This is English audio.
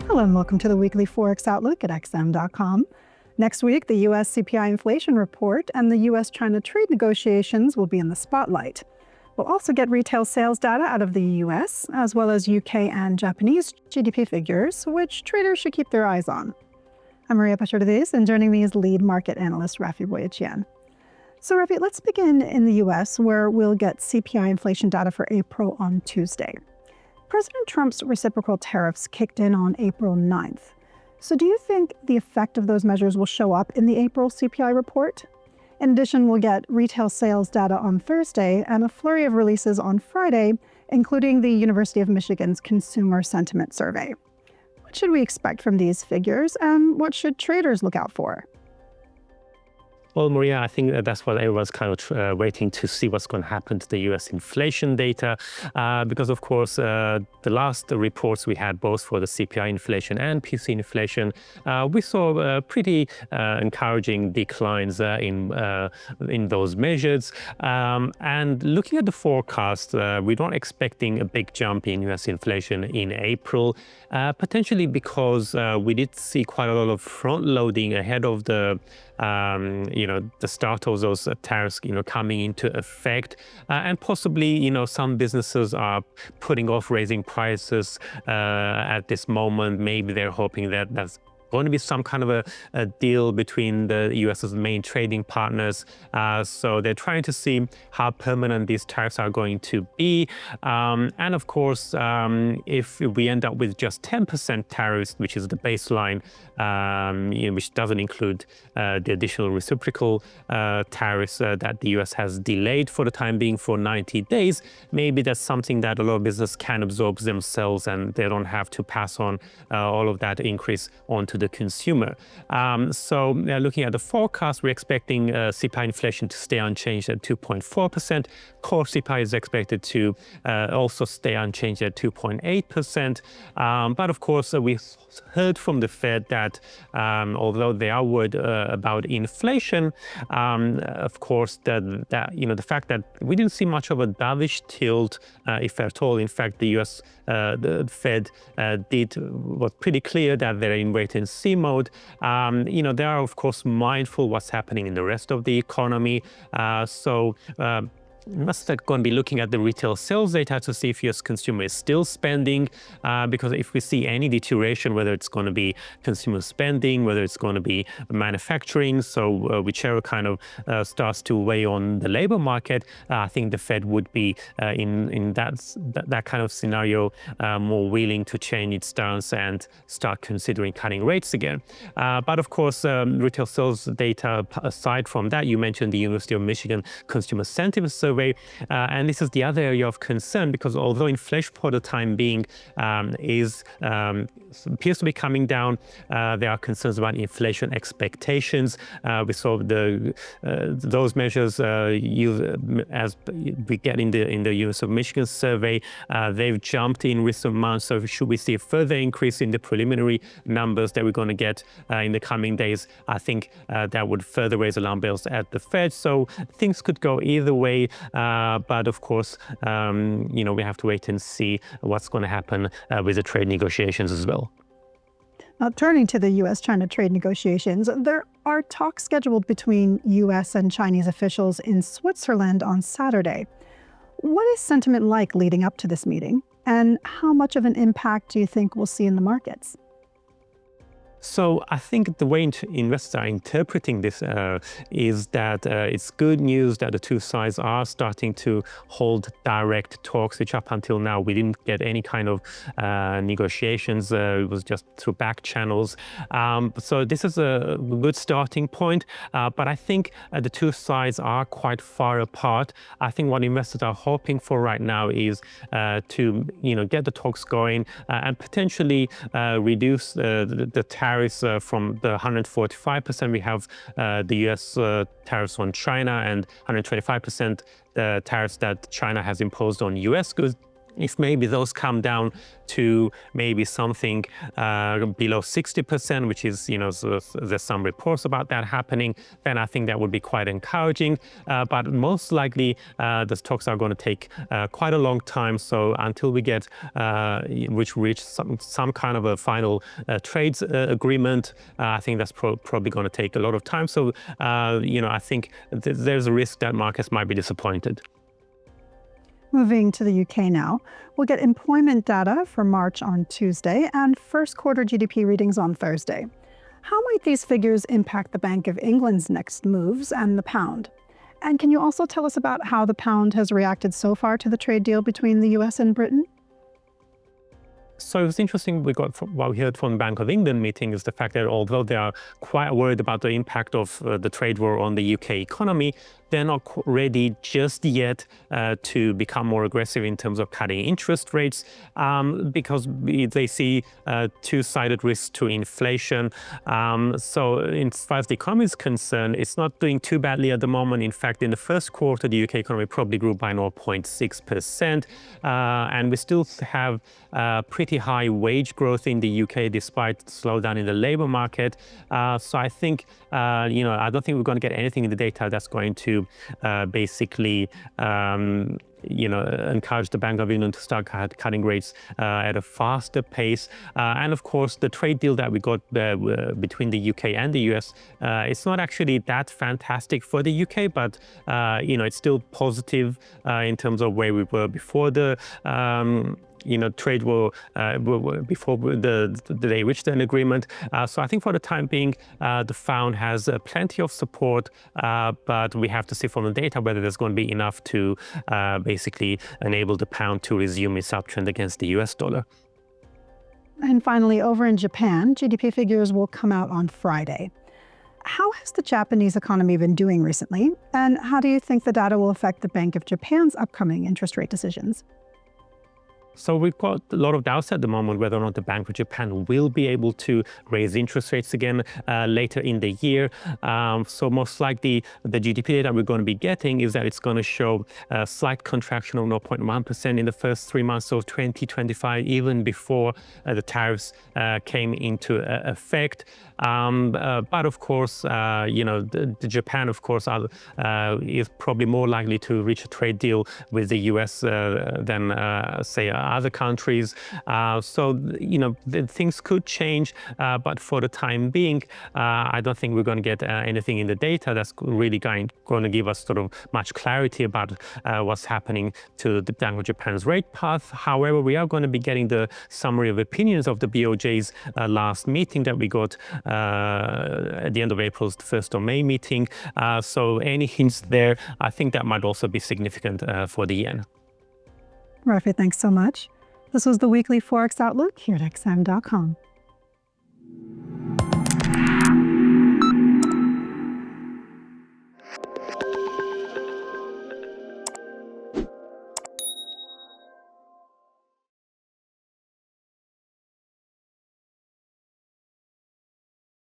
Hello and welcome to the weekly Forex Outlook at XM.com. Next week, the US CPI inflation report and the US-China trade negotiations will be in the spotlight. We'll also get retail sales data out of the US, as well as UK and Japanese GDP figures, which traders should keep their eyes on. I'm Maria Pachordes, and joining me is lead market analyst Rafi Boyadjian. So Rafi, let's begin in the US, where we'll get CPI inflation data for April on Tuesday. President Trump's reciprocal tariffs kicked in on April 9th. So do you think the effect of those measures will show up in the April CPI report? In addition, we'll get retail sales data on Thursday and a flurry of releases on Friday, including the University of Michigan's Consumer Sentiment Survey. What should we expect from these figures, and what should traders look out for? Well, Maria, I think that's what everyone's kind of waiting to see what's going to happen to the US inflation data, because, of course, the last reports we had, both for the CPI inflation and PC inflation, we saw pretty encouraging declines in those measures. And looking at the forecast, we're not expecting a big jump in US inflation in April, potentially because we did see quite a lot of front loading ahead of the the start of those tariffs, coming into effect, and possibly, some businesses are putting off raising prices at this moment. Maybe they're hoping that that's going to be some kind of a deal between the US's main trading partners. So they're trying to see how permanent these tariffs are going to be. And of course, if we end up with just 10% tariffs, which is the baseline, which doesn't include the additional reciprocal tariffs that the US has delayed for the time being for 90 days, maybe that's something that a lot of business can absorb themselves, and they don't have to pass on all of that increase onto the consumer. So looking at the forecast, we're expecting CPI inflation to stay unchanged at 2.4%. Core CPI is expected to also stay unchanged at 2.8%. But of course, we've heard from the Fed that although they are worried about inflation, of course, the fact that we didn't see much of a dovish tilt, if at all. In fact, the the Fed was pretty clear that they're in wait-and-see mode. They are, of course, mindful what's happening in the rest of the economy. Must going to be looking at the retail sales data to see if US consumer is still spending, because if we see any deterioration, whether it's going to be consumer spending, whether it's going to be manufacturing, so whichever kind of starts to weigh on the labor market, I think the Fed would be in that kind of scenario more willing to change its stance and start considering cutting rates again. But of course, retail sales data aside from that, you mentioned the University of Michigan Consumer Sentiment Survey. And this is the other area of concern, because although inflation for the time being appears to be coming down, there are concerns about inflation expectations. We saw those measures as we get in the University of Michigan survey, they've jumped in recent months. So should we see a further increase in the preliminary numbers that we're going to get in the coming days, I think that would further raise alarm bells at the Fed. So things could go either way. But of course, we have to wait and see what's going to happen with the trade negotiations as well. Now, turning to the US-China trade negotiations, there are talks scheduled between US and Chinese officials in Switzerland on Saturday. What is sentiment like leading up to this meeting, and how much of an impact do you think we'll see in the markets? So I think the way investors are interpreting this is that it's good news that the two sides are starting to hold direct talks, which up until now we didn't get any kind of negotiations. It was just through back channels. So this is a good starting point. But I think the two sides are quite far apart. I think what investors are hoping for right now is to get the talks going and potentially reduce the tariffs from the 145% we have the US tariffs on China, and 125% the tariffs that China has imposed on US goods, if maybe those come down to maybe something below 60%, which is, sort of, there's some reports about that happening, then I think that would be quite encouraging. But most likely, the talks are going to take quite a long time. So until we get, reach some kind of a final trades agreement, I think that's probably going to take a lot of time. So, I think there's a risk that markets might be disappointed. Moving to the UK now, we'll get employment data for March on Tuesday and first quarter GDP readings on Thursday. How might these figures impact the Bank of England's next moves and the pound? And can you also tell us about how the pound has reacted so far to the trade deal between the US and Britain? So it's interesting, what we heard from the Bank of England meeting is the fact that although they are quite worried about the impact of the trade war on the UK economy, they're not ready just yet to become more aggressive in terms of cutting interest rates because they see two-sided risks to inflation. So as far as the economy is concerned, it's not doing too badly at the moment. In fact, in the first quarter, the UK economy probably grew by 0.6%. And we still have pretty high wage growth in the UK despite the slowdown in the labor market. So I think, I don't think we're going to get anything in the data that's going to basically encourage the Bank of England to start cutting rates at a faster pace. And of course, the trade deal that we got between the UK and the US, it's not actually that fantastic for the UK, but it's still positive in terms of where we were before the trade war, before they reached an agreement. So I think for the time being, the pound has plenty of support, but we have to see from the data whether there's going to be enough to basically enable the pound to resume its uptrend against the US dollar. And finally, over in Japan, GDP figures will come out on Friday. How has the Japanese economy been doing recently? And how do you think the data will affect the Bank of Japan's upcoming interest rate decisions? So we've got a lot of doubts at the moment whether or not the Bank of Japan will be able to raise interest rates again later in the year. So most likely the GDP data we're going to be getting is that it's going to show a slight contraction of 0.1% in the first 3 months of 2025, even before the tariffs came into effect. But of course, the Japan, of course, is probably more likely to reach a trade deal with the US than, say, other countries. So, things could change, but for the time being, I don't think we're going to get anything in the data that's really going to give us sort of much clarity about what's happening to the Bank of Japan's rate path. However, we are going to be getting the summary of opinions of the BOJ's last meeting that we got at the end of April's 1st of May meeting. So any hints there, I think that might also be significant for the yen. Rafi, thanks so much. This was the weekly Forex Outlook here at XM.com.